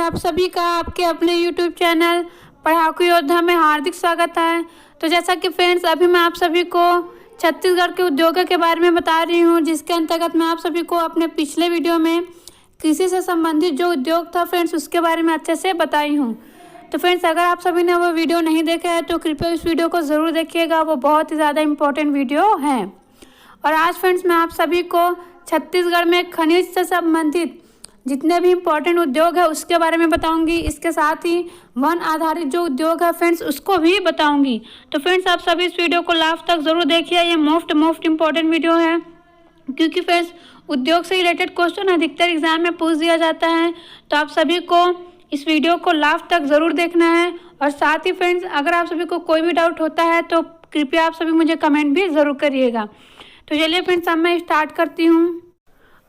आप सभी का आपके अपने YouTube चैनल पढ़ाकू योद्धा में हार्दिक स्वागत है। तो जैसा कि फ्रेंड्स अभी मैं आप सभी को छत्तीसगढ़ के उद्योगों के बारे में बता रही हूँ, जिसके अंतर्गत मैं आप सभी को अपने पिछले वीडियो में कृषि से संबंधित जो उद्योग था फ्रेंड्स उसके बारे में अच्छे से बताई हूँ। तो फ्रेंड्स अगर आप सभी ने वो वीडियो नहीं देखा है तो कृपया उस वीडियो को ज़रूर देखिएगा, वो बहुत ही ज़्यादा इम्पोर्टेंट वीडियो है। और आज फ्रेंड्स मैं आप सभी को छत्तीसगढ़ में खनिज से संबंधित जितने भी इम्पोर्टेंट उद्योग है उसके बारे में बताऊंगी। इसके साथ ही वन आधारित जो उद्योग है फ्रेंड्स उसको भी बताऊंगी। तो फ्रेंड्स आप सभी इस वीडियो को लास्ट तक ज़रूर देखिए, ये मोस्ट इम्पोर्टेंट वीडियो है, क्योंकि फ्रेंड्स उद्योग से रिलेटेड क्वेश्चन अधिकतर एग्जाम में पूछ दिया जाता है। तो आप सभी को इस वीडियो को लास्ट तक ज़रूर देखना है। और साथ ही फ्रेंड्स अगर आप सभी को कोई भी डाउट होता है तो कृपया आप सभी मुझे कमेंट भी ज़रूर करिएगा। तो चलिए फ्रेंड्स अब मैं स्टार्ट करती हूँ।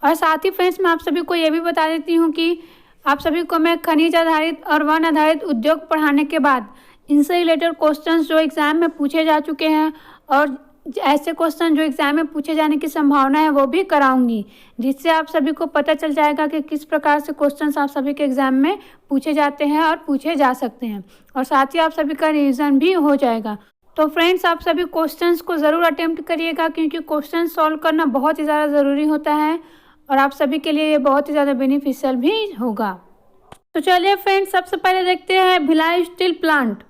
और साथ ही फ्रेंड्स मैं आप सभी को ये भी बता देती हूँ कि आप सभी को मैं खनिज आधारित और वन आधारित उद्योग पढ़ाने के बाद इनसे रिलेटेड क्वेश्चंस जो एग्ज़ाम में पूछे जा चुके हैं और ऐसे क्वेश्चन जो एग्ज़ाम में पूछे जाने की संभावना है वो भी कराऊंगी, जिससे आप सभी को पता चल जाएगा कि किस प्रकार से क्वेश्चंस आप सभी के एग्ज़ाम में पूछे जाते हैं और पूछे जा सकते हैं। और साथ ही आप सभी का रिवीजन भी हो जाएगा। तो फ्रेंड्स आप सभी क्वेश्चंस को ज़रूर अटेम्प्ट करिएगा, क्योंकि क्वेश्चन सॉल्व करना बहुत ही ज़्यादा ज़रूरी होता है और आप सभी के लिए ये बहुत ही ज़्यादा बेनिफिशियल भी होगा। तो चलिए फ्रेंड्स सबसे पहले देखते हैं भिलाई स्टील प्लांट।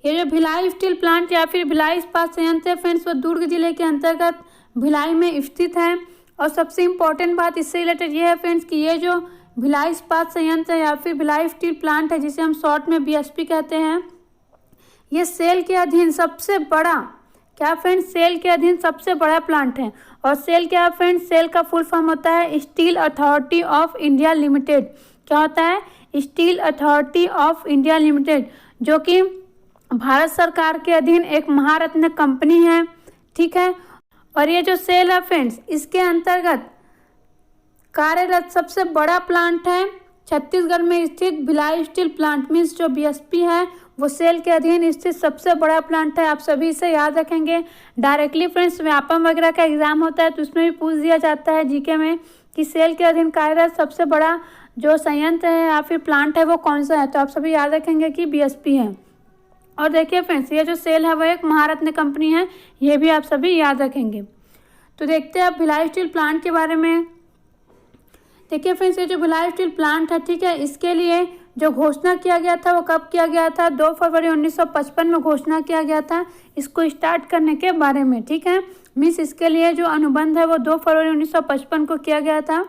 ये जो भिलाई स्टील प्लांट या फिर भिलाई इस्पात संयंत्र है फ्रेंड्स, वो दुर्ग जिले के अंतर्गत भिलाई में स्थित है। और सबसे इम्पोर्टेंट बात इससे रिलेटेड ये है फ्रेंड्स कि ये जो भिलाई इस्पात संयंत्र या फिर भिलाई स्टील प्लांट है, जिसे हम शॉर्ट में BSP कहते हैं, ये सेल के अधीन सबसे बड़ा क्या फ्रेंड्स सेल के अधीन सबसे बड़ा प्लांट है। और सेल क्या है फ्रेंड्स, सेल का फुल फॉर्म होता है steel authority of India limited. क्या होता है? Steel authority of India limited, जो कि भारत सरकार के अधीन एक महारत्न कंपनी है। ठीक है। और ये जो सेल है फ्रेंड्स इसके अंतर्गत कार्यरत सबसे बड़ा प्लांट है छत्तीसगढ़ में स्थित भिलाई स्टील प्लांट। मीन्स जो BSP है वो सेल के अधीन स्थित सबसे बड़ा प्लांट है। आप सभी इसे याद रखेंगे। डायरेक्टली फ्रेंड्स व्यापम वगैरह का एग्जाम होता है तो उसमें भी पूछ दिया जाता है जीके में कि सेल के अधीन कार्यरत सबसे बड़ा जो संयंत्र है या फिर प्लांट है वो कौन सा है। तो आप सभी याद रखेंगे कि BSP है। और देखिए फ्रेंड्स ये जो सेल है वो एक महारत्न कंपनी है, ये भी आप सभी याद रखेंगे। तो देखते हैं आप भिलाई स्टील प्लांट के बारे में। देखिए फ्रेंड्स ये जो भिलाई स्टील प्लांट है, ठीक है, इसके लिए जो घोषणा किया गया था वो कब किया गया था? 2 फरवरी 1955 में घोषणा किया गया था इसको स्टार्ट करने के बारे में। ठीक है। मीन्स इसके लिए जो अनुबंध है वो 2 फरवरी 1955 को किया गया था।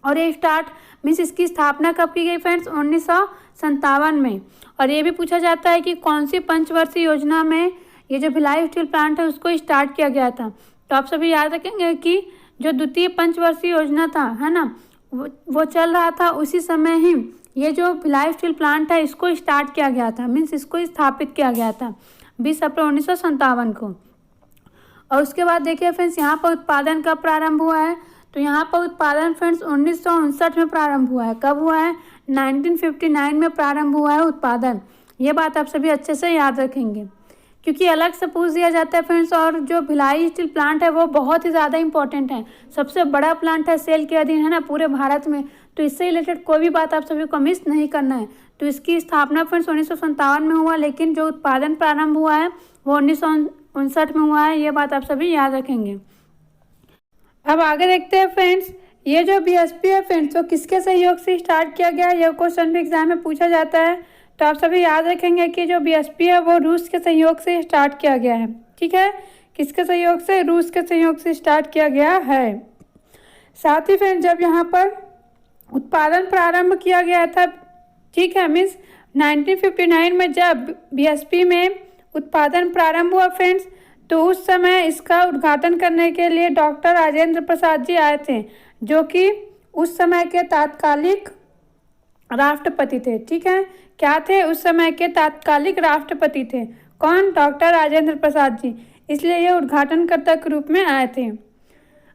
और ये स्टार्ट मीन्स इसकी स्थापना कब की गई फ्रेंड्स? 1957 में। और ये भी पूछा जाता है कि कौन सी पंचवर्षीय योजना में ये जो भिलाई स्टील प्लांट है उसको स्टार्ट किया गया था। तो आप सभी याद रखेंगे कि जो द्वितीय पंचवर्षीय योजना था, है ना, वो चल रहा था, उसी समय ही ये जो भिलाई स्टील प्लांट है इसको स्टार्ट किया गया था। मीन्स इसको स्थापित किया गया था 20 अप्रैल 1957 को। और उसके बाद देखिए फ्रेंड्स यहाँ पर उत्पादन कब प्रारंभ हुआ है? तो यहाँ पर उत्पादन फ्रेंड्स 1959 में प्रारंभ हुआ है। कब हुआ है? 1959 में प्रारंभ हुआ है उत्पादन। ये बात आप सभी अच्छे से याद रखेंगे, क्योंकि अलग से पूछ दिया जाता है फ्रेंड्स। और जो भिलाई स्टील प्लांट है वो बहुत ही ज़्यादा इंपॉर्टेंट है, सबसे बड़ा प्लांट है सेल के अधीन, है ना, पूरे भारत में। तो इससे रिलेटेड कोई भी बात आप सभी को मिस नहीं करना है। तो इसकी स्थापना फ्रेंड्स 1957 में हुआ, लेकिन जो उत्पादन प्रारंभ हुआ है वो 1959 में हुआ है। ये बात आप सभी याद रखेंगे। अब आगे देखते हैं फ्रेंड्स ये जो BSP है फ्रेंड्स वो किसके सहयोग से स्टार्ट किया गया? यह क्वेश्चन भी एग्जाम में पूछा जाता है। तो आप सभी याद रखेंगे कि जो BSP है वो रूस के सहयोग से स्टार्ट किया गया है। ठीक है। किसके सहयोग से? रूस के सहयोग से स्टार्ट किया गया है। साथ ही फ्रेंड्स जब यहाँ पर उत्पादन प्रारंभ किया गया था, ठीक है, मीन्स 1959 में जब BSP में उत्पादन प्रारंभ हुआ फ्रेंड्स, तो उस समय इसका उद्घाटन करने के लिए डॉक्टर राजेंद्र प्रसाद जी आए थे, जो कि उस समय के तात्कालिक राष्ट्रपति थे। ठीक है। क्या थे? उस समय के तात्कालिक राष्ट्रपति थे। कौन? डॉक्टर राजेंद्र प्रसाद जी। इसलिए ये उद्घाटनकर्ता के रूप में आए थे।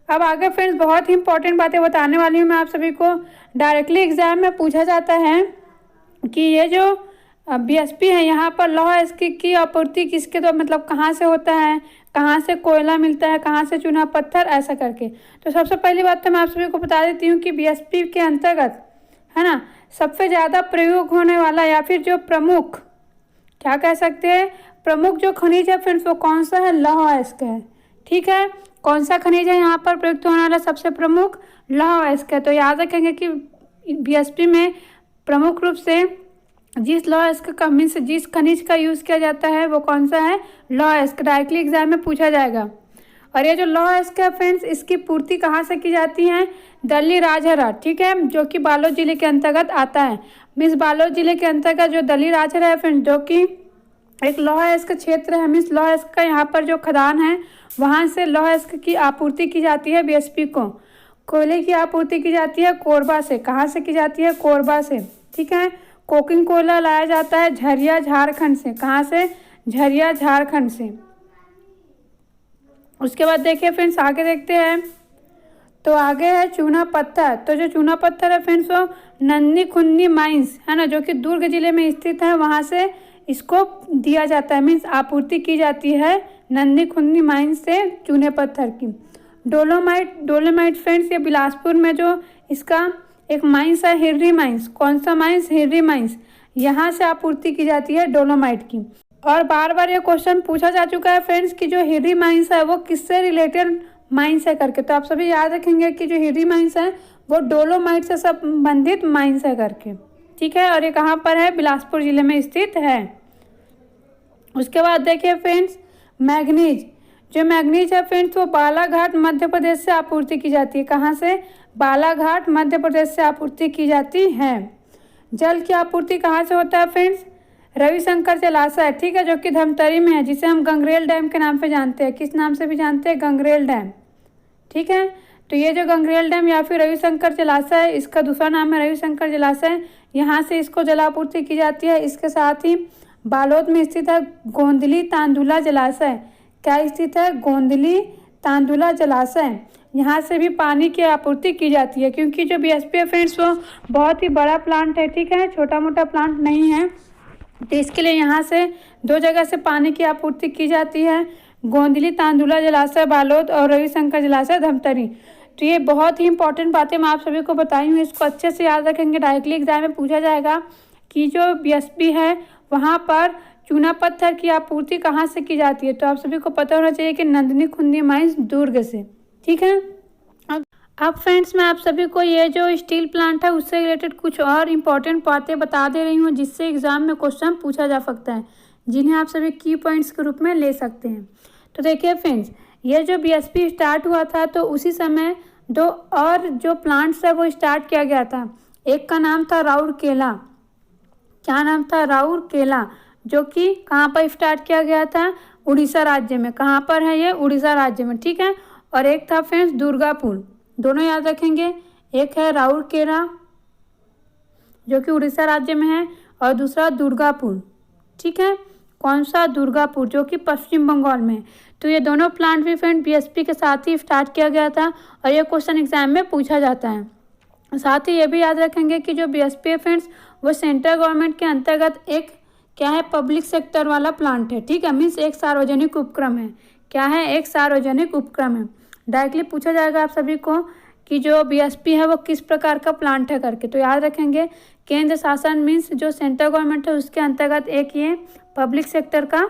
अब आगे फ्रेंड्स बहुत ही इंपॉर्टेंट बातें बताने वाली हूँ मैं आप सभी को। डायरेक्टली एग्जाम में पूछा जाता है कि ये जो BSP है यहाँ पर लौह अयस्क की आपूर्ति किसके द्वारा, मतलब कहाँ से होता है, कहाँ से कोयला मिलता है, कहाँ से चूना पत्थर, ऐसा करके। तो सबसे पहली बात तो मैं आप सभी को बता देती हूँ कि BSP के अंतर्गत, है ना, सबसे ज़्यादा प्रयोग होने वाला या फिर जो प्रमुख, क्या कह सकते हैं, प्रमुख जो खनिज है फ्रेंड्स वो कौन सा है, लौह अयस्क है। ठीक है, कौन सा खनिज है यहाँ पर प्रयुक्त होने वाला सबसे प्रमुख, लौह अयस्क है। तो याद रखेंगे कि बीएसपी में प्रमुख रूप से जिस लौह अयस्क का मीन्स जिस खनिज का यूज़ किया जाता है वो कौन सा है, लौह अयस्क। डायरेक्टली एग्जाम में पूछा जाएगा। और ये जो लौह अयस्क है फ्रेंड्स, इसकी पूर्ति कहाँ से की जाती है, दल्ली राजहरा, ठीक है, जो कि बालोद जिले के अंतर्गत आता है। मीन्स बालोद जिले के अंतर्गत जो दल्ली राजहरा है फ्रेंड्स, जो कि एक लौह अयस्क क्षेत्र है। मीन्स लौह अयस्क का यहाँ पर जो खदान है वहाँ से लौह अयस्क की आपूर्ति की जाती है बीएसपी को। कोयले की आपूर्ति की जाती है कोरबा से। कहाँ से की जाती है, कोरबा से। ठीक है, कोकिंग कोयला लाया जाता है झरिया झारखंड से। कहाँ से, झरिया झारखंड से। उसके बाद देखिए फ्रेंड्स आगे देखते हैं, तो आगे है चूना पत्थर। तो जो चूना पत्थर है फ्रेंड्स वो नंदी खुन्नी माइंस है ना, जो कि दुर्ग जिले में स्थित है, वहाँ से इसको दिया जाता है। मीन्स आपूर्ति की जाती है नंदी खुन्नी माइंस से चूने पत्थर की। डोलोमाइट फ्रेंड्स ये बिलासपुर में जो इसका एक माइंस है, हिर्री माइंस। कौन सा माइंस, हिर्री माइंस, यहाँ से आपूर्ति की जाती है डोलोमाइट की। और बार बार ये क्वेश्चन पूछा जा चुका है फ्रेंड्स कि जो हिर्री माइंस है वो किससे रिलेटेड माइंस है करके। तो आप सभी याद रखेंगे कि जो हिर्री माइंस है वो डोलोमाइट से संबंधित माइंस है करके। ठीक है, और ये कहाँ पर है, बिलासपुर जिले में स्थित है। उसके बाद देखिए फ्रेंड्स मैग्नीज। जो मैग्नीज है फ्रेंड्स वो बालाघाट मध्य प्रदेश से आपूर्ति की जाती है। कहाँ से, बालाघाट मध्य प्रदेश से आपूर्ति की जाती है। जल की आपूर्ति कहाँ से होता है फ्रेंड्स, रविशंकर जलाशय। ठीक है, जो कि धमतरी में है, जिसे हम गंगरेल डैम के नाम से जानते हैं। किस नाम से भी जानते हैं, गंगरेल डैम। ठीक है, तो ये जो गंगरेल डैम या फिर रविशंकर जलाशय, इसका दूसरा नाम है रविशंकर जलाशय, यहाँ से इसको जलापूर्ति की जाती है। इसके साथ ही बालोद में स्थित है गोंदली तांदुला जलाशय। क्या स्थित है, गोंदली तांदुला जलाशय, यहाँ से भी पानी की आपूर्ति की जाती है। क्योंकि जो बीएसपी है फ्रेंड्स वो बहुत ही बड़ा प्लांट है। ठीक है, छोटा मोटा प्लांट नहीं है, तो इसके लिए यहाँ से दो जगह से पानी की आपूर्ति की जाती है, गोंदली तांदुला जलाशय बालोद और रविशंकर जलाशय धमतरी। तो ये बहुत ही इंपॉर्टेंट बातें मैं आप सभी को बताई हूँ, इसको अच्छे से याद रखेंगे। डायरेक्टली एग्जाम में पूछा जाएगा कि जो बीएसपी है वहाँ पर चूना पत्थर की आपूर्ति कहाँ से की जाती है। तो आप सभी को पता होना चाहिए कि नंदिनी खुन्दी माइंस दुर्ग से। ठीक है, अब फ्रेंड्स मैं आप सभी को ये जो स्टील प्लांट है उससे रिलेटेड कुछ और इम्पॉर्टेंट बातें बता दे रही हूँ, जिससे एग्जाम में क्वेश्चन पूछा जा सकता है, जिन्हें आप सभी की पॉइंट्स के रूप में ले सकते हैं। तो देखिए फ्रेंड्स, ये जो बीएसपी स्टार्ट हुआ था तो उसी समय दो और जो प्लांट्स है वो स्टार्ट किया गया था। एक का नाम था राउरकेला। क्या नाम था, राउरकेला, जो कि कहाँ पर स्टार्ट किया गया था, उड़ीसा राज्य में। कहाँ पर है ये, उड़ीसा राज्य में। ठीक है, और एक था फ्रेंड्स दुर्गापुर। दोनों याद रखेंगे, एक है राउरकेला जो कि उड़ीसा राज्य में है और दूसरा दुर्गापुर। ठीक है, कौन सा, दुर्गापुर, जो कि पश्चिम बंगाल में। तो ये दोनों प्लांट भी फ्रेंड बीएसपी के साथ ही स्टार्ट किया गया था और ये क्वेश्चन एग्जाम में पूछा जाता है। साथ ही ये भी याद रखेंगे कि जो बीएसपी है फ्रेंड्स वो सेंट्रल गवर्नमेंट के अंतर्गत एक क्या है, पब्लिक सेक्टर वाला प्लांट है। ठीक है, मीन्स एक सार्वजनिक उपक्रम है। क्या है, एक सार्वजनिक उपक्रम है। डायरेक्टली पूछा जाएगा आप सभी को कि जो बीएसपी है वो किस प्रकार का प्लांट है करके। तो याद रखेंगे केंद्र शासन मीन्स जो सेंट्रल गवर्नमेंट है उसके अंतर्गत एक ये पब्लिक सेक्टर का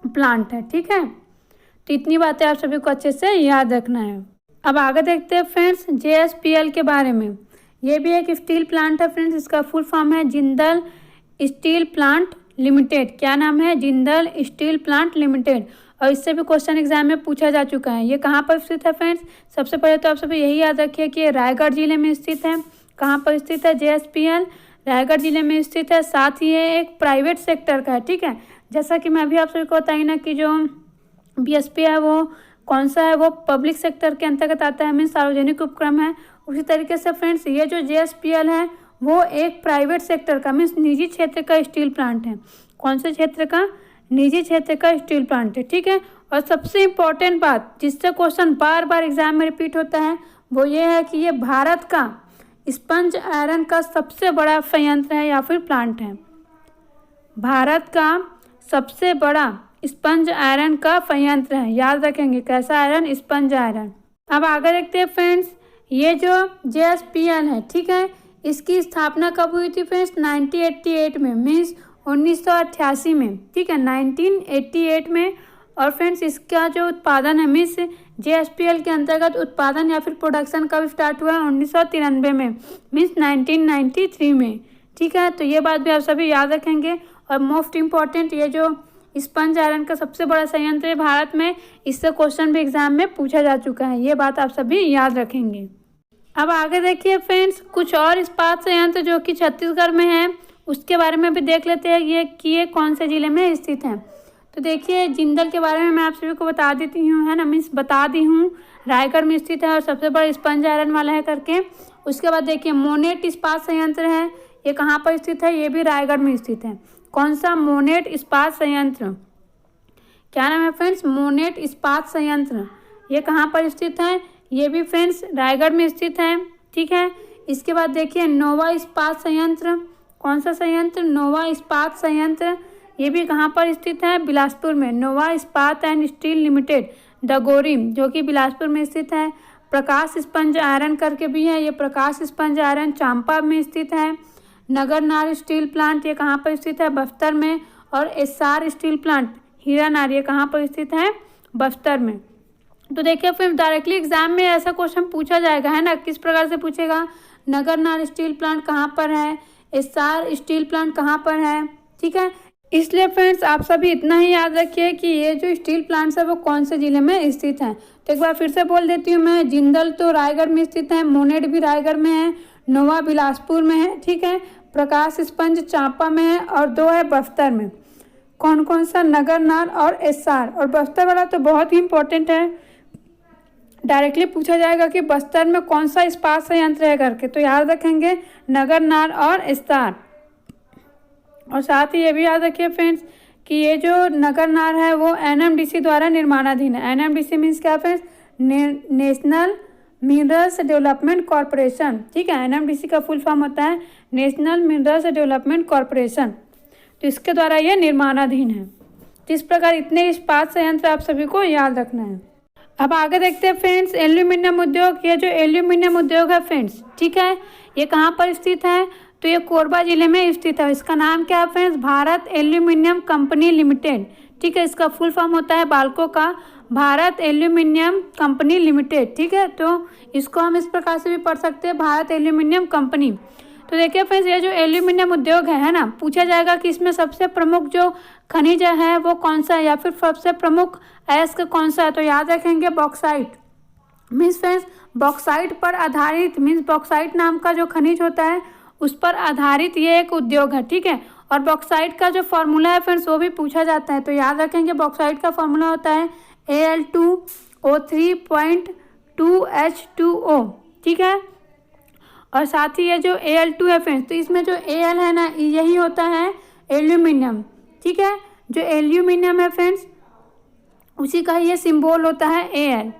प्लांट है। ठीक है, तो इतनी बातें आप सभी को अच्छे से याद रखना है। अब आगे देखते हैं फ्रेंड्स जेएसपीएल के बारे में। ये भी एक स्टील प्लांट है फ्रेंड्स, इसका फुल फॉर्म है जिंदल स्टील प्लांट लिमिटेड। क्या नाम है, जिंदल स्टील प्लांट लिमिटेड। और इससे भी क्वेश्चन एग्जाम में पूछा जा चुका है। ये कहाँ पर स्थित है फ्रेंड्स, सबसे पहले तो आप सभी यही याद रखिए कि ये रायगढ़ जिले में स्थित है। कहाँ पर स्थित है, जेएसपीएल रायगढ़ जिले में स्थित है। साथ ही ये एक प्राइवेट सेक्टर का है। ठीक है, जैसा कि मैं अभी आप सभी को बताई ना कि जो बीएसपी है वो कौन सा है, वो पब्लिक सेक्टर के अंतर्गत आता है, मीन्स सार्वजनिक उपक्रम है। उसी तरीके से फ्रेंड्स ये जो जेएसपीएल है वो एक प्राइवेट सेक्टर का मीन्स निजी क्षेत्र का स्टील प्लांट है। कौन से क्षेत्र का, निजी क्षेत्र का स्टील प्लांट है। ठीक है, और सबसे इम्पोर्टेंट बात जिससे क्वेश्चन बार बार एग्जाम में रिपीट होता है वो ये है कि ये भारत का स्पंज आयरन का सबसे बड़ा संयंत्र है या फिर प्लांट है। भारत का सबसे बड़ा स्पंज आयरन का संयंत्र है। याद रखेंगे कैसा आयरन, स्पंज आयरन। अब आगे देखते हैं फ्रेंड्स, ये जो जेएसपीएल है, ठीक है, इसकी स्थापना कब हुई थी फ्रेंड्स? 1988 में, मीन्स 1988 में, ठीक है, 1988 में। और फ्रेंड्स इसका जो उत्पादन है मीन्स JSPL के अंतर्गत उत्पादन या फिर प्रोडक्शन कब स्टार्ट हुआ? 1993 में, मीन्स 1993 में, ठीक है। तो ये बात भी आप सभी याद रखेंगे। और मोस्ट इम्पॉर्टेंट, ये जो स्पंज आयरन का सबसे बड़ा संयंत्र है भारत में, इससे क्वेश्चन भी एग्जाम में पूछा जा चुका है, ये बात आप सभी याद रखेंगे। अब आगे देखिए फ्रेंड्स, कुछ और इस्पात संयंत्र जो कि छत्तीसगढ़ में है उसके बारे में भी देख लेते हैं ये कौन से ज़िले में स्थित है। तो देखिए जिंदल के बारे में मैं आप सभी को बता देती हूँ, है ना, मीन्स बता दी हूँ, रायगढ़ में स्थित है और सबसे बड़ा स्पंज आयरन वाला है करके। उसके बाद देखिए मोनेट इस्पात संयंत्र है, ये कहाँ पर स्थित है? ये भी रायगढ़ में स्थित है। कौन सा? मोनेट इस्पात संयंत्र। क्या नाम है फ्रेंड्स? मोनेट इस्पात संयंत्र। ये कहाँ पर स्थित है? ये भी फ्रेंड्स रायगढ़ में स्थित है, ठीक है। इसके बाद देखिए नोवा इस्पात संयंत्र। कौन सा संयंत्र? नोवा इस्पात संयंत्र। ये भी कहाँ पर स्थित है? बिलासपुर में। नोवा इस्पात एंड स्टील लिमिटेड डगोरी, जो कि बिलासपुर में स्थित है। प्रकाश स्पंज आयरन करके भी है, ये प्रकाश स्पंज आयरन चांपा में स्थित है। नगरनार स्टील प्लांट, ये कहाँ पर स्थित है? बस्तर में। और एस्सार स्टील प्लांट हीरानार, ये कहाँ पर स्थित है? बस्तर में। तो देखिए फिर डायरेक्टली एग्जाम में ऐसा क्वेश्चन पूछा जाएगा, है ना, किस प्रकार से पूछेगा? नगरनार स्टील प्लांट कहाँ पर है? एस्सार स्टील प्लांट कहाँ पर है, ठीक है। इसलिए फ्रेंड्स आप सभी इतना ही याद रखिए कि ये जो स्टील प्लांट्स है वो कौन से ज़िले में स्थित है। तो एक बार फिर से बोल देती हूँ मैं, जिंदल तो रायगढ़ में स्थित है, मोनेट भी रायगढ़ में है, नोवा बिलासपुर में है, ठीक है, प्रकाश स्पंज चांपा में है और दो है बस्तर में। कौन कौन सा? नगरनार और एस्सार। और बस्तर वाला तो बहुत ही इंपॉर्टेंट है, डायरेक्टली पूछा जाएगा कि बस्तर में कौन सा इस्पात संयंत्र है करके, तो याद रखेंगे नगरनार और एस्सार। और साथ ही ये भी याद रखिए फ्रेंड्स कि ये जो नगरनार है वो NMDC द्वारा निर्माणाधीन है। NMDC मीन्स क्या friends? National minerals development corporation, ठीक है। NMDC का फुल फॉर्म होता है नेशनल मिनरल्स डेवलपमेंट कॉरपोरेशन, तो इसके द्वारा ये निर्माणाधीन है। तो इस प्रकार इतने इस्पात संयंत्र आप सभी को याद रखना है। अब आगे देखते हैं फ्रेंड्स एल्यूमिनियम उद्योग। ये जो एल्यूमिनियम उद्योग है फ्रेंड्स, ठीक है, ये कहाँ पर स्थित है? तो ये कोरबा जिले में स्थित है। इसका नाम क्या है friends? Bharat aluminium company limited, ठीक है। इसका फुल फॉर्म होता है बाल्को का भारत एल्यूमिनियम कंपनी लिमिटेड, ठीक है। तो इसको हम इस प्रकार से भी पढ़ सकते हैं, भारत एल्यूमिनियम कंपनी। तो देखिए फ्रेंड्स ये जो एल्यूमिनियम उद्योग है ना, पूछा जाएगा कि इसमें सबसे प्रमुख जो खनिज है वो कौन सा है या फिर सबसे प्रमुख अयस्क कौन सा है? तो याद रखेंगे बॉक्साइट। मीन्स फ्रेंड्स बॉक्साइट पर आधारित, मीन्स बॉक्साइट नाम का जो खनिज होता है उस पर आधारित ये एक उद्योग है, ठीक है। और बॉक्साइट का जो फॉर्मूला है फ्रेंड्स वो भी पूछा जाता है, तो याद रखेंगे बॉक्साइट का फॉर्मूला होता है Al2O3.2H2O, ठीक है। और साथ ही ये जो Al2 है फ्रेंड्स, तो इसमें जो Al है ना यही होता है एल्यूमिनियम, ठीक है। जो एल्यूमिनियम है फ्रेंड्स उसी का ये सिंबल होता है Al,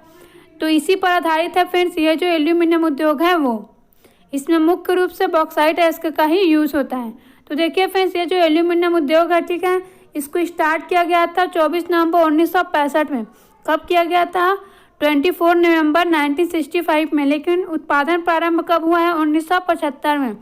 तो इसी पर आधारित है फ्रेंड्स ये जो एल्यूमिनियम उद्योग है वो। इसमें मुख्य रूप से बॉक्साइट अयस्क का ही यूज़ होता है। तो देखिए फ्रेंड्स ये जो एल्यूमिनियम उद्योग है, ठीक है, इसको स्टार्ट किया गया था 24 नवंबर 1965 में। कब किया गया था? 24 नवंबर 1965 में। लेकिन उत्पादन प्रारंभ कब हुआ है? 1975 में।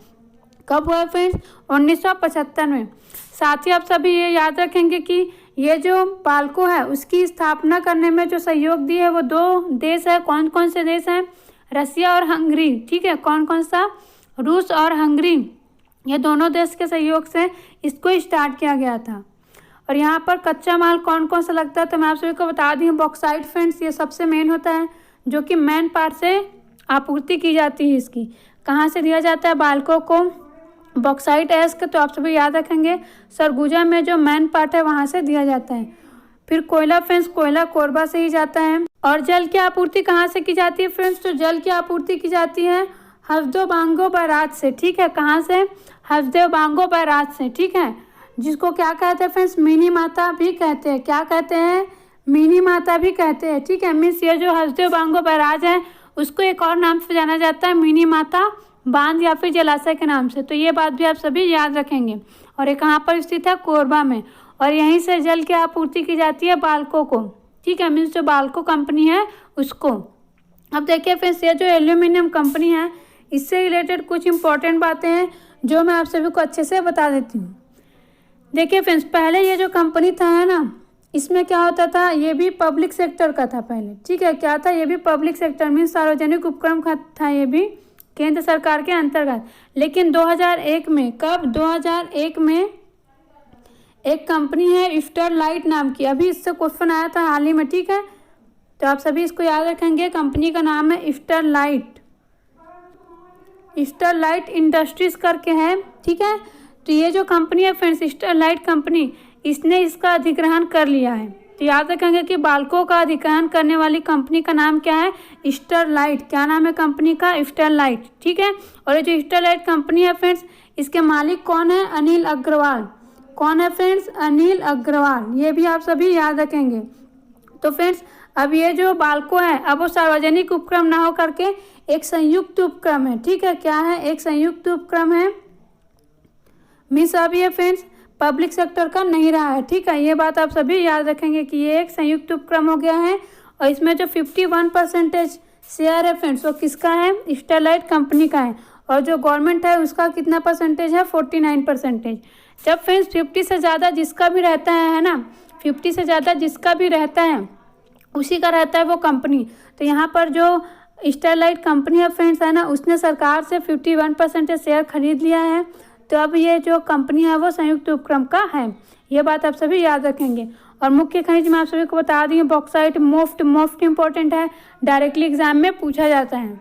कब हुआ है फ्रेंड्स? 1975 में। साथ ही आप सभी ये याद रखेंगे कि ये जो बाल्को है उसकी स्थापना करने में जो सहयोग दिए है वो दो देश है। कौन कौन से देश हैं? रसिया और हंगरी, ठीक है। कौन कौन सा? रूस और हंगरी, ये दोनों देश के सहयोग से इसको स्टार्ट किया गया था। और यहाँ पर कच्चा माल कौन कौन सा लगता है तो मैं आप सभी को बता दी हूँ। बॉक्साइट फ्रेंड्स ये सबसे मेन होता है जो कि मेन पार्ट से आपूर्ति की जाती है। इसकी कहाँ से दिया जाता है बाल्को को? बॉक्साइट अयस्क, तो आप सभी याद रखेंगे सरगुजा में जो मेन पार्ट है वहाँ से दिया जाता है। फिर कोयला फ्रेंड्स, कोयला कोरबा से ही जाता है। और जल की आपूर्ति कहाँ से की जाती है फ्रेंड्स? तो जल की आपूर्ति की जाती है हफ्दो बांगो बैराज से, ठीक है। कहाँ से? हफ्दो बांगो बैराज से, ठीक है, जिसको क्या कहते हैं फ्रेंड्स? मिनी माता भी कहते हैं। क्या कहते हैं? मिनी माता भी कहते हैं, ठीक है। मीन्स ये जो हफ्दो बांगो बैराज है उसको एक और नाम से जाना जाता है मिनी माता बांध या फिर जलाशय के नाम से। तो ये बात भी आप सभी याद रखेंगे। और ये कहाँ पर स्थित है? कोरबा में। और यहीं से जल की आपूर्ति की जाती है बाल्को को, ठीक है, मीन्स जो बाल्को कंपनी है उसको। अब देखिए फ्रेंड्स ये जो एल्यूमिनियम कंपनी है इससे रिलेटेड कुछ इंपॉर्टेंट बातें हैं जो मैं आप सभी को अच्छे से बता देती हूँ। देखिए फ्रेंड्स, पहले ये जो कंपनी था है ना, इसमें क्या होता था, ये भी पब्लिक सेक्टर का था पहले। ठीक है, क्या था, ये भी पब्लिक सेक्टर मीन सार्वजनिक उपक्रम का था, ये भी केंद्र सरकार के अंतर्गत। लेकिन 2001 में, कब, 2001 में एक कंपनी है स्टरलाइट नाम की, अभी इससे क्वेश्चन आया था हाल ही में। ठीक है, तो आप सभी इसको याद रखेंगे। कंपनी का नाम है स्टरलाइट, स्टरलाइट इंडस्ट्रीज करके है। ठीक है, तो ये जो कंपनी है फ्रेंड्स, स्टरलाइट कंपनी, इसने इसका अधिग्रहण कर लिया है। तो याद रखेंगे कि बालकों का अधिग्रहण करने वाली कंपनी का नाम क्या है, स्टरलाइट। क्या नाम है कंपनी का, स्टरलाइट। ठीक है, और ये जो स्टरलाइट कंपनी है फ्रेंड्स, इसके मालिक कौन है, अनिल अग्रवाल। कौन है फ्रेंड्स, अनिल अग्रवाल। ये भी आप सभी याद रखेंगे। तो फ्रेंड्स, अब ये जो बालको है, अब वो सार्वजनिक उपक्रम ना हो करके एक संयुक्त उपक्रम है। ठीक है, क्या है, एक संयुक्त उपक्रम है। मीन्स अब ये फ्रेंड्स पब्लिक सेक्टर का नहीं रहा है। ठीक है, ये बात आप सभी याद रखेंगे कि ये एक संयुक्त उपक्रम हो गया है। और इसमें जो 51% शेयर है फ्रेंड्स, वो किसका है, स्टरलाइट कंपनी का है। और जो गवर्नमेंट है उसका कितना परसेंटेज है, 49%। जब फ्रेंड्स 50 से ज़्यादा जिसका भी रहता है ना, 50 से ज़्यादा जिसका भी रहता है उसी का रहता है वो कंपनी। तो यहाँ पर जो स्टरलाइट कंपनी है फ्रेंड्स है ना, उसने सरकार से 51% शेयर खरीद लिया है। तो अब ये जो कंपनी है वो संयुक्त उपक्रम का है। ये बात आप सभी याद रखेंगे। और मुख्य खनिज मैं आप सभी को बता दी हूँ, बॉक्साइट मोस्ट इंपॉर्टेंट है, डायरेक्टली एग्जाम में पूछा जाता है।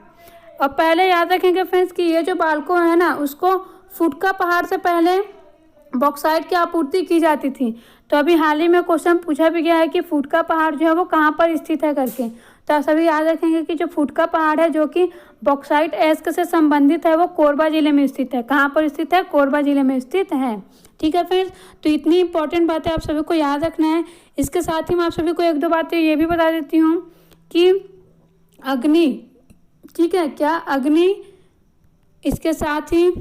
और पहले याद रखेंगे फ्रेंड्स कि ये जो बालको है ना, उसको फुटका पहाड़ से पहले बॉक्साइट की आपूर्ति की जाती थी। तो अभी हाल ही में क्वेश्चन पूछा भी गया है कि फुटका पहाड़ जो है वो कहाँ पर स्थित है करके। तो आप सभी याद रखेंगे कि जो फुटका पहाड़ है जो कि बॉक्साइट एस्क से संबंधित है, वो कोरबा जिले में स्थित है। कहाँ पर स्थित है, कोरबा जिले में स्थित है। ठीक है फ्रेंड्स, तो इतनी इंपॉर्टेंट बातें आप सभी को याद रखना है। इसके साथ ही मैं आप सभी को एक दो बातें ये भी बता देती हूँ कि अग्नि, ठीक है, क्या अग्नि, इसके साथ ही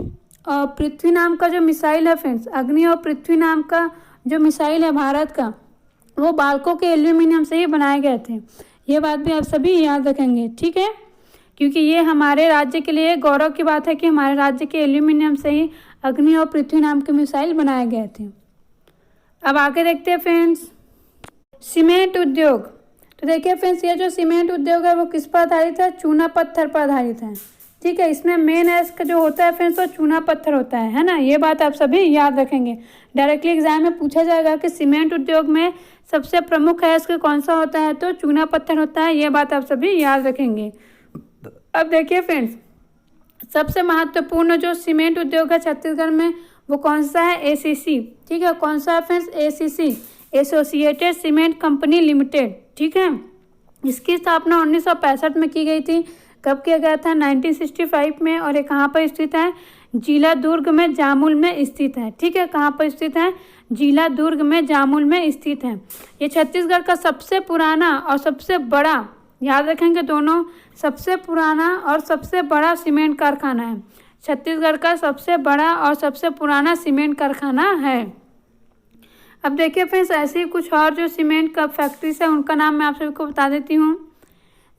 पृथ्वी नाम का जो मिसाइल है फ्रेंड्स, अग्नि और पृथ्वी नाम का जो मिसाइल है भारत का, वो बालकों के एल्यूमिनियम से ही बनाए गए थे। ये बात भी आप सभी याद रखेंगे। ठीक है, क्योंकि ये हमारे राज्य के लिए गौरव की बात है कि हमारे राज्य के एल्यूमिनियम से ही अग्नि और पृथ्वी नाम के मिसाइल बनाए गए थे। अब आगे देखते हैं फ्रेंड्स, सीमेंट उद्योग। तो देखिए फ्रेंड्स, ये जो सीमेंट उद्योग है वो किस पर आधारित है, चूना पत्थर पर आधारित है। ठीक है, इसमें मेन एस्क जो होता है फ्रेंड्स वो चूना पत्थर होता है ना। ये बात आप सभी याद रखेंगे। डायरेक्टली एग्जाम में पूछा जाएगा कि सीमेंट उद्योग में सबसे प्रमुख एस्क कौन सा होता है, तो चूना पत्थर होता है। ये बात आप सभी याद रखेंगे। अब देखिए फ्रेंड्स, सबसे महत्वपूर्ण जो सीमेंट उद्योग है छत्तीसगढ़ में वो कौन सा है, एसीसी। ठीक है, कौन सा है friends, ACC, associated cement company limited. ठीक है, इसकी स्थापना 1965 में की गई थी। कब किया गया था, 1965 में। और ये कहाँ पर स्थित है, जिला दुर्ग में जामुल में स्थित है। ठीक है, कहाँ पर स्थित है, जिला दुर्ग में जामुल में स्थित है। ये छत्तीसगढ़ का सबसे पुराना और सबसे बड़ा, याद रखेंगे दोनों, सबसे पुराना और सबसे बड़ा सीमेंट कारखाना है। छत्तीसगढ़ का सबसे बड़ा और सबसे पुराना सीमेंट कारखाना है। अब देखिए फ्रेंड्स, ऐसे ही कुछ और जो सीमेंट का फैक्ट्रीज है उनका नाम मैं आप सभी को बता देती हूँ।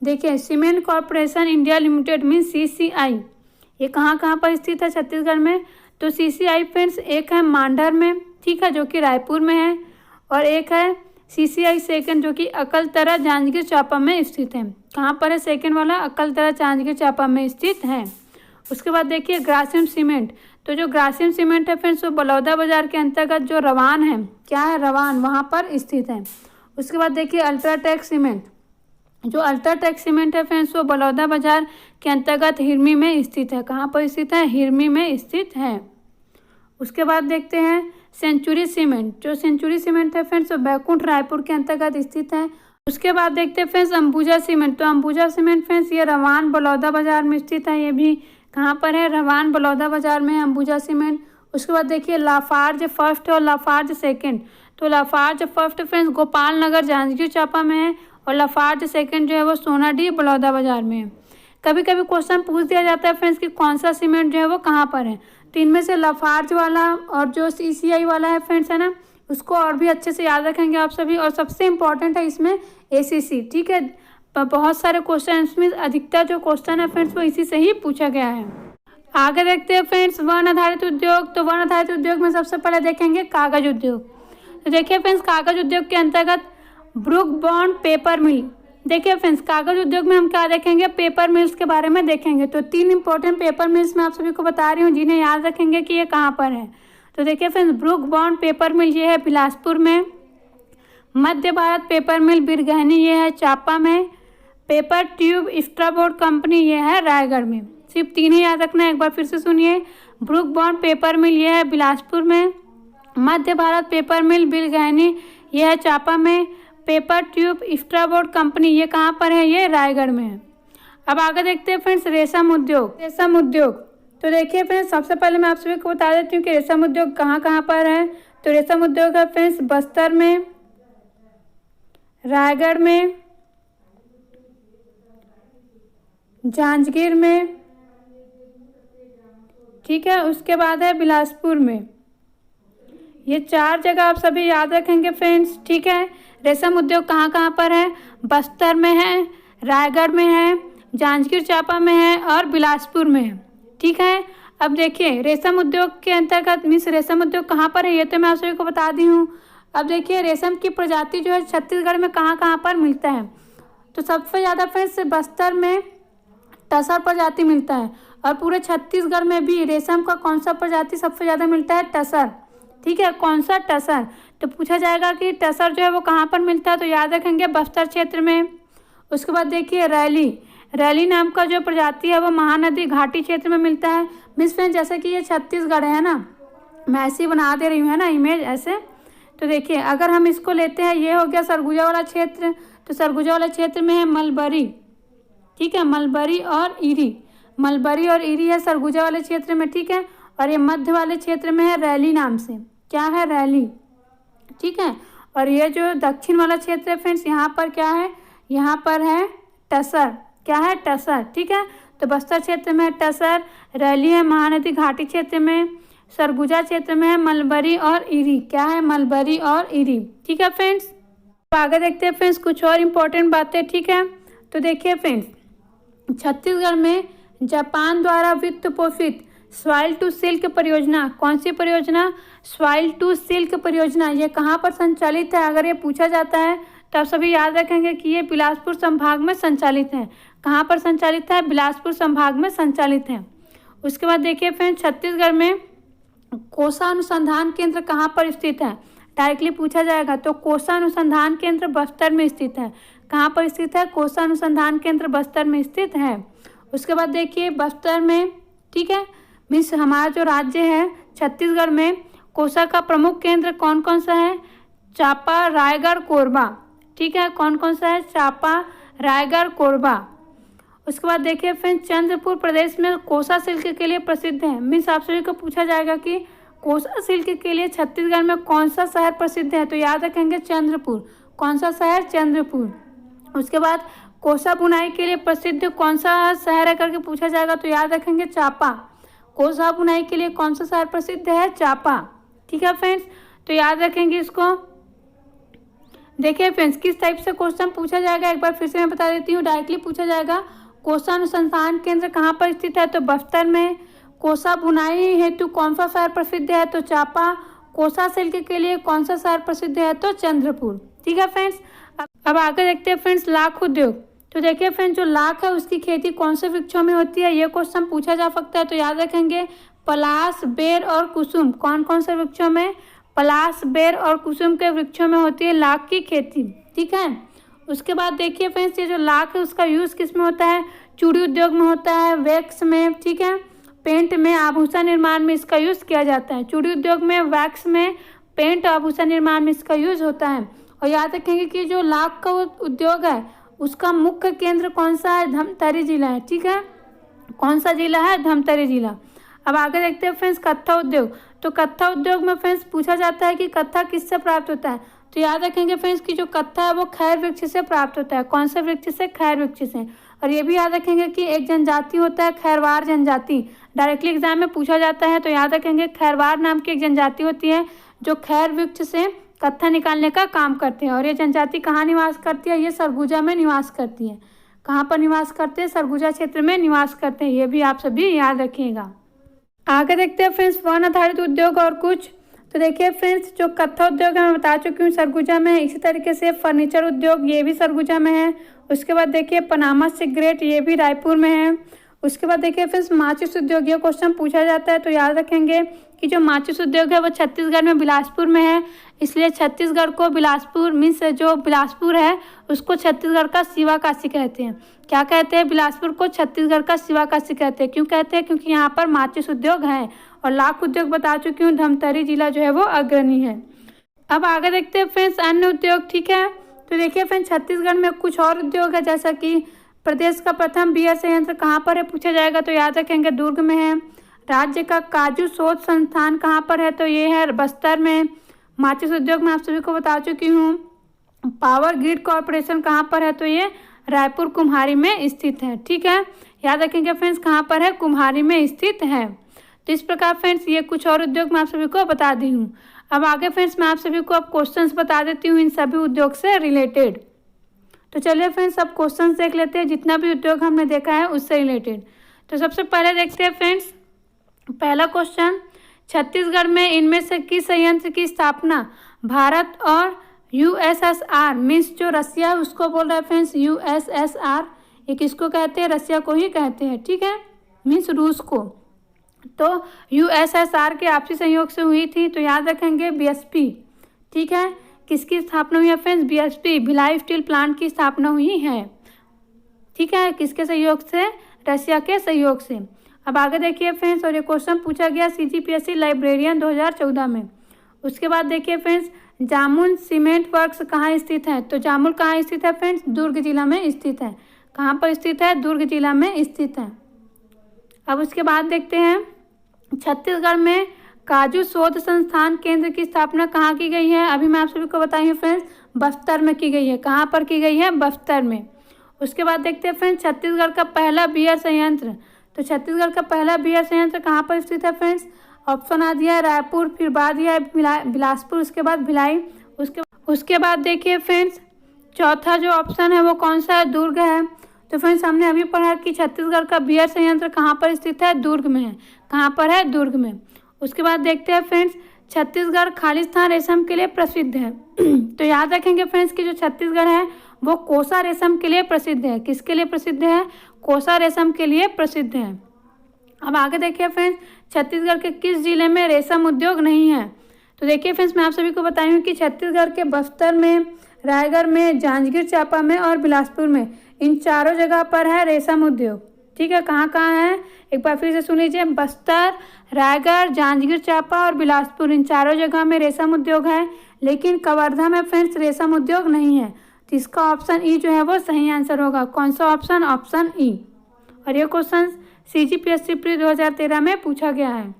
देखिए, cement corporation India limited mean CCI, ये कहाँ कहाँ पर स्थित है छत्तीसगढ़ में, तो सीसीआई फ्रेंड्स एक है मांडर में, ठीक है, जो कि रायपुर में है। और एक है सीसीआई सेकंड जो कि अकलतरा जांजगीर चांपा में स्थित है। कहाँ पर है सेकंड वाला, अकलतरा जांजगीर चांपा में स्थित है। उसके बाद देखिए ग्रासिम सीमेंट। तो जो ग्रासिम सीमेंट है फ्रेंड्स वो बलौदा बाजार के अंतर्गत जो रवान है, क्या है, रवान, वहाँ पर स्थित है। उसके बाद देखिए अल्ट्राटेक सीमेंट। जो अल्ट्राटेक सीमेंट है फ्रेंड्स वो बलौदा बाजार के अंतर्गत हिरमी में स्थित है। कहाँ पर स्थित है, हिरमी में स्थित है। उसके बाद देखते हैं सेंचुरी सीमेंट। जो सेंचुरी सीमेंट है फ्रेंड्स वो बैकुंठ रायपुर के अंतर्गत स्थित है। उसके बाद देखते हैं फ्रेंड्स अंबुजा सीमेंट। तो अंबुजा सीमेंट फ्रेंड्स ये रवान बलौदा बाजार में स्थित है। ये भी कहाँ पर है, रवान बलौदा बाजार में है अंबुजा सीमेंट। उसके बाद देखिए लाफार्ज फर्स्ट और लाफार्ज सेकंड। तो लाफार्ज फर्स्ट फ्रेंड्स गोपाल नगर जांजगीर चांपा में है और लाफार्ज सेकंड जो है वो सोनाडीह बलौदा बाजार में है। कभी कभी क्वेश्चन पूछ दिया जाता है फ्रेंड्स कि कौन सा सीमेंट जो है वो कहाँ पर है। तो इनमें से लाफार्ज वाला और जो सीसीआई वाला है फ्रेंड्स है ना, उसको और भी अच्छे से याद रखेंगे आप सभी। और सबसे इम्पॉर्टेंट है इसमें एसीसी। ठीक है, बहुत सारे क्वेश्चन में अधिकतर जो क्वेश्चन है फ्रेंड्स वो इसी से ही पूछा गया है। आगे देखते हैं फ्रेंड्स वन आधारित उद्योग। तो वन आधारित उद्योग में सबसे पहले देखेंगे कागज उद्योग। तो देखिए फ्रेंड्स कागज उद्योग के अंतर्गत ब्रुक बॉन्ड पेपर मिल। देखिए फ्रेंड्स कागज उद्योग में हम क्या देखेंगे, पेपर मिल्स के बारे में देखेंगे। तो 3 इंपॉर्टेंट पेपर मिल्स मैं आप सभी को बता रही हूँ जिन्हें याद रखेंगे कि ये कहाँ पर है। तो देखिए फ्रेंड्स ब्रुक बॉन्ड पेपर मिल ये है बिलासपुर में, मध्य भारत पेपर मिल बिरगहनी ये है चापा में, पेपर ट्यूब स्ट्राबोर्ड कंपनी ये है रायगढ़ में। सिर्फ 3 ही याद रखना है, एक बार फिर से सुनिए। ब्रुक बॉन्ड पेपर मिल ये है बिलासपुर में, मध्य भारत पेपर मिल बिरगहनी ये है चापा में, पेपर ट्यूब स्ट्राबोर्ड कंपनी ये कहाँ पर है, ये रायगढ़ में है। अब आगे देखते हैं फ्रेंड्स रेशम उद्योग। रेशम उद्योग तो देखिए फ्रेंड्स सबसे पहले मैं आप सभी को बता देती हूँ कि रेशम उद्योग कहाँ कहाँ पर है। तो रेशम उद्योग है फ्रेंड्स बस्तर में, रायगढ़ में, जांजगीर में, ठीक है, उसके बाद है बिलासपुर में। ये 4 जगह आप सभी याद रखेंगे फ्रेंड्स, ठीक है। रेशम उद्योग कहाँ कहाँ पर है, बस्तर में है, रायगढ़ में है, जांजगीर चांपा में है और बिलासपुर में है, ठीक है। अब देखिए रेशम उद्योग के अंतर्गत मीन्स रेशम उद्योग कहाँ पर है ये तो मैं आप सभी को बता दी हूँ। अब देखिए रेशम की प्रजाति जो है छत्तीसगढ़ में कहाँ कहाँ पर मिलता है। तो सबसे ज़्यादा फ्रेंड्स बस्तर में टसर प्रजाति मिलता है और पूरे छत्तीसगढ़ में भी रेशम का कौन सा प्रजाति सबसे ज़्यादा मिलता है, टसर, ठीक है। कौन सा, टसर। तो पूछा जाएगा कि टसर जो है वो कहाँ पर मिलता है, तो याद रखेंगे बस्तर क्षेत्र में। उसके बाद देखिए रैली नाम का जो प्रजाति है वो महानदी घाटी क्षेत्र में मिलता है। मिस फ्रेंड जैसे कि ये छत्तीसगढ़ है ना, मैं ऐसे ही बना दे रही हूँ है ना इमेज ऐसे। तो देखिए अगर हम इसको लेते हैं, ये हो गया सरगुजा वाला क्षेत्र। तो सरगुजा वाला क्षेत्र में है मलबरी, ठीक है, मलबरी और ईरी है सरगुजा वाले क्षेत्र में, ठीक है। और ये मध्य वाले क्षेत्र में है रैली नाम से, क्या है, रैली, ठीक है। और ये जो दक्षिण वाला क्षेत्र है फ्रेंड्स यहाँ पर क्या है, यहाँ पर है टसर, क्या है, टसर, ठीक है। तो बस्तर क्षेत्र में है टसर, रैली है महानदी घाटी क्षेत्र में, सरगुजा क्षेत्र में है मलबरी और ईरी, क्या है, मलबरी और ईरी, ठीक है फ्रेंड्स। तो आगे देखते हैं फ्रेंड्स कुछ और इम्पोर्टेंट बातें, ठीक है। तो देखिए फ्रेंड्स छत्तीसगढ़ में जापान द्वारा वित्त पोषित सॉइल टू सिल्क परियोजना, कौन सी परियोजना, सॉइल टू सिल्क परियोजना, ये कहाँ पर संचालित है। अगर ये पूछा जाता है तो आप सभी याद रखेंगे कि ये बिलासपुर संभाग में संचालित है। कहाँ पर संचालित है, बिलासपुर संभाग में संचालित है। उसके बाद देखिए फ्रेंड्स छत्तीसगढ़ में कोसा अनुसंधान केंद्र कहाँ पर स्थित है, डायरेक्टली पूछा जाएगा। तो कोसा अनुसंधान केंद्र बस्तर में स्थित है। कहाँ पर स्थित है, कोसा अनुसंधान केंद्र बस्तर में स्थित है। उसके बाद देखिए बस्तर में, ठीक है, मीन्स हमारा जो राज्य है छत्तीसगढ़ में कोसा का प्रमुख केंद्र कौन कौन सा है, चांपा, रायगढ़, कोरबा, ठीक है। कौन कौन सा है, चांपा, रायगढ़, कोरबा। उसके बाद देखिए फ्रेंड्स चंद्रपुर प्रदेश में कोसा सिल्क के लिए प्रसिद्ध है। मीन्स आप सभी को पूछा जाएगा कि कोसा सिल्क के लिए छत्तीसगढ़ में कौन सा शहर प्रसिद्ध है, तो याद रखेंगे चंद्रपुर। कौन सा शहर, चंद्रपुर। उसके बाद कोसा बुनाई के लिए प्रसिद्ध कौन सा शहर है करके पूछा जाएगा, तो याद रखेंगे चांपा। कोसा बुनाई के लिए कौन सा शहर प्रसिद्ध है, चांपा, ठीक है फ्रेंड्स। तो याद रखेंगे इसको। देखिए फ्रेंड्स किस टाइप से क्वेश्चन पूछा जाएगा, एक बार फिर से मैं बता देती हूँ। डायरेक्टली पूछा जाएगा कोसा अनुसंधान केंद्र कहाँ पर स्थित है, तो बस्तर में। कोसा बुनाई हेतु कौन सा शहर प्रसिद्ध है, तो चांपा। कोसा सिल्क के लिए कौन सा शहर प्रसिद्ध है, तो चंद्रपुर, ठीक है फ्रेंड्स। अब आगे देखते हैं फ्रेंड्स लाख उद्योग। तो देखिए फ्रेंड्स जो लाख है उसकी खेती कौन से वृक्षों में होती है, ये क्वेश्चन पूछा जा सकता है। तो याद रखेंगे पलाश, बेर और कुसुम। कौन कौन से वृक्षों में, पलाश, बेर और कुसुम के वृक्षों में होती है लाख की खेती, ठीक है। उसके बाद देखिए फ्रेंड्स ये जो लाख है उसका यूज़ किस में होता है, चूड़ी उद्योग में होता है, वैक्स में, ठीक है, पेंट में, आभूषण निर्माण में इसका यूज़ किया जाता है। चूड़ी उद्योग में, वैक्स में, पेंट, आभूषण निर्माण में इसका यूज़ होता है। और याद रखेंगे कि जो लाख का उद्योग है उसका मुख्य केंद्र कौन सा है, धमतरी जिला है, ठीक है। कौन सा जिला है, धमतरी जिला। अब आगे देखते हैं फ्रेंड्स कत्था उद्योग। तो कत्था उद्योग में फ्रेंड्स पूछा जाता है कि कत्था किससे प्राप्त होता है, तो याद रखेंगे फ्रेंड्स कि जो कत्था है वो खैर वृक्ष से प्राप्त होता है। कौन से वृक्ष से, खैर वृक्ष से। और ये भी याद रखेंगे कि एक जनजाति होता है खैरवार जनजाति, डायरेक्टली एग्जाम में पूछा जाता है। तो याद रखेंगे खैरवार नाम की एक जनजाति होती है जो खैर वृक्ष से कत्था निकालने का काम करते हैं। और ये जनजाति कहाँ निवास करती है? ये सरगुजा में निवास करती है। कहाँ पर निवास करते हैं? सरगुजा क्षेत्र में निवास करते हैं। ये भी आप सभी याद रखिएगा। आगे देखते हैं फ्रेंड्स वन आधारित उद्योग और कुछ। तो देखिए फ्रेंड्स, जो कत्था उद्योग है मैं बता चुकी हूँ सरगुजा में है। इसी तरीके से फर्नीचर उद्योग ये भी सरगुजा में है। उसके बाद देखिए पनामा सिगरेट ये भी रायपुर में है। उसके बाद देखिए फ्रेंड्स माचिस उद्योग, ये क्वेश्चन पूछा जाता है तो याद रखेंगे कि जो माचिस उद्योग है वो छत्तीसगढ़ में बिलासपुर में है। इसलिए छत्तीसगढ़ को बिलासपुर मीन्स जो बिलासपुर है उसको छत्तीसगढ़ का शिवा काशी कहते हैं। क्या कहते हैं? बिलासपुर को छत्तीसगढ़ का शिवा काशी कहते हैं। क्यों कहते हैं? क्योंकि यहाँ पर माचिस उद्योग है। और लाख उद्योग बता चुकी हूँ, धमतरी जिला जो है वो अग्रणी है। अब आगे देखते हैं फ्रेंड्स अन्य उद्योग। ठीक है, तो देखिए फ्रेंड्स छत्तीसगढ़ में कुछ और उद्योग है, जैसा कि प्रदेश का प्रथम बियर संयंत्र कहाँ पर है पूछा जाएगा तो याद रखेंगे दुर्ग में है। राज्य का काजू शोध संस्थान कहाँ पर है? तो ये है बस्तर में। माचिस उद्योग में आप सभी को बता चुकी हूँ। पावर ग्रिड कॉरपोरेशन कहाँ पर है? तो ये रायपुर कुम्हारी में स्थित है। ठीक है, याद रखेंगे फ्रेंड्स कहाँ पर है? कुम्हारी में स्थित है। तो इस प्रकार फ्रेंड्स ये कुछ और उद्योग मैं आप सभी को बता दी हूँ। अब आगे फ्रेंड्स मैं आप सभी को अब क्वेश्चंस बता देती हूँ इन सभी उद्योग से रिलेटेड। तो चलिए फ्रेंड्स अब क्वेश्चंस देख लेते हैं, जितना भी उद्योग हमने देखा है उससे रिलेटेड। तो सबसे पहले देखते हैं फ्रेंड्स पहला क्वेश्चन, छत्तीसगढ़ में इनमें से किस संयंत्र की स्थापना भारत और यूएसएसआर मीन्स जो रसिया है उसको बोल रहा है फ्रेंड्स यूएसएसआर, ये किसको कहते हैं? रसिया को ही कहते हैं। ठीक है, मीन्स रूस को। तो यूएसएसआर के आपसी सहयोग से हुई थी तो याद रखेंगे बीएसपी। ठीक है, किसकी स्थापना हुई है friends? BSP Bhilai steel plant की स्थापना हुई है। ठीक है, किसके सहयोग से? रसिया के सहयोग से। अब आगे देखिए फ्रेंड्स, और ये क्वेश्चन पूछा गया सीजीपीएससी लाइब्रेरियन 2014 में। उसके बाद देखिए फ्रेंड्स जामुन सीमेंट वर्क्स कहाँ स्थित है? तो जामुन कहाँ स्थित है फ्रेंड्स? दुर्ग जिला में स्थित है। कहाँ पर स्थित है? दुर्ग जिला में स्थित है। अब उसके बाद देखते हैं छत्तीसगढ़ में काजू शोध संस्थान केंद्र की स्थापना कहाँ की गई है? अभी मैं आप सभी को बताई हूँ फ्रेंड्स बस्तर में की गई है। कहाँ पर की गई है? बस्तर में। उसके बाद देखते हैं फ्रेंड्स छत्तीसगढ़ का पहला बियर संयंत्र। तो छत्तीसगढ़ का पहला बियर संयंत्र कहाँ पर स्थित है फ्रेंड्स? ऑप्शन आ दिया है रायपुर, फिर बाद दिया है बिलासपुर, उसके बाद भिलाई, उसके बाद देखिए फ्रेंड्स चौथा जो ऑप्शन है वो कौन सा है? दुर्ग है। तो फ्रेंड्स हमने अभी पढ़ा कि छत्तीसगढ़ का बियर संयंत्र कहाँ पर स्थित है? दुर्ग में है। कहाँ पर है? दुर्ग में। उसके बाद देखते हैं फ्रेंड्स छत्तीसगढ़ खालिस्तान रेशम के लिए प्रसिद्ध है। तो याद रखेंगे फ्रेंड्स कि जो छत्तीसगढ़ है वो कोसा रेशम के लिए प्रसिद्ध है। किसके लिए प्रसिद्ध है? कोसा रेशम के लिए प्रसिद्ध है। अब आगे देखिए फ्रेंड्स छत्तीसगढ़ के किस जिले में रेशम उद्योग नहीं है? तो देखिए फ्रेंड्स मैं आप सभी को बताई हूँ कि छत्तीसगढ़ के बस्तर में, रायगढ़ में, जांजगीर चांपा में और बिलासपुर में, इन चारों जगह पर है रेशम उद्योग। ठीक है, कहाँ कहाँ है? एक बार फिर से सुन लीजिए, बस्तर, रायगढ़, जांजगीर चांपा और बिलासपुर, इन चारों जगह में रेशम उद्योग है। लेकिन कवर्धा में फ्रेंड्स रेशम उद्योग नहीं है। तो इसका ऑप्शन ई जो है वो सही आंसर होगा। कौन सा ऑप्शन? Option E. और ये क्वेश्चन सीजीपीएससी प्री 2013 में पूछा गया है।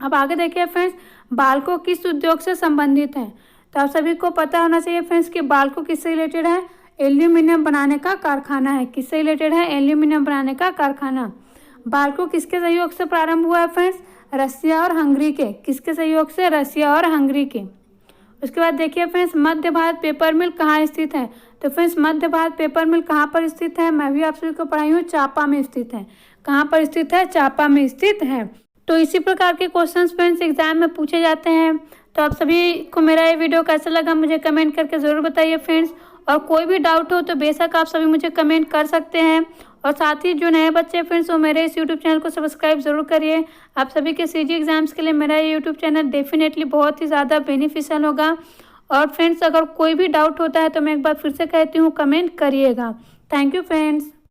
अब आगे देखिए फ्रेंड्स बाल्को किस उद्योग से संबंधित है? तो आप सभी को पता होना चाहिए फ्रेंड्स कि बाल्को किससे रिलेटेड है? एल्यूमिनियम बनाने का कारखाना है। किससे रिलेटेड है? एल्यूमिनियम बनाने का कारखाना। बाल्को किसके सहयोग से प्रारंभ हुआ है फ्रेंड्स? रसिया और हंगरी के। किसके सहयोग से? रसिया और हंगरी के। उसके बाद देखिए फ्रेंड्स मध्य भारत पेपर मिल कहाँ स्थित है? तो फ्रेंड्स मध्य भारत पेपर मिल कहाँ पर स्थित है? मैं भी आप सभी को पढ़ाई हूँ, चांपा में स्थित है। कहाँ पर स्थित है? चांपा में स्थित है। तो इसी प्रकार के क्वेश्चंस फ्रेंड्स एग्जाम में पूछे जाते हैं। तो आप सभी को मेरा ये वीडियो कैसा लगा मुझे कमेंट करके ज़रूर बताइए फ्रेंड्स। और कोई भी डाउट हो तो बेशक आप सभी मुझे कमेंट कर सकते हैं। और साथ ही जो नए बच्चे फ्रेंड्स वो मेरे इस यूट्यूब चैनल को सब्सक्राइब जरूर करिए। आप सभी के सीजी एग्जाम्स के लिए मेरा ये यूट्यूब चैनल डेफिनेटली बहुत ही ज़्यादा बेनिफिशियल होगा। और फ्रेंड्स अगर कोई भी डाउट होता है तो मैं एक बार फिर से कहती हूँ कमेंट करिएगा। Thank you friends.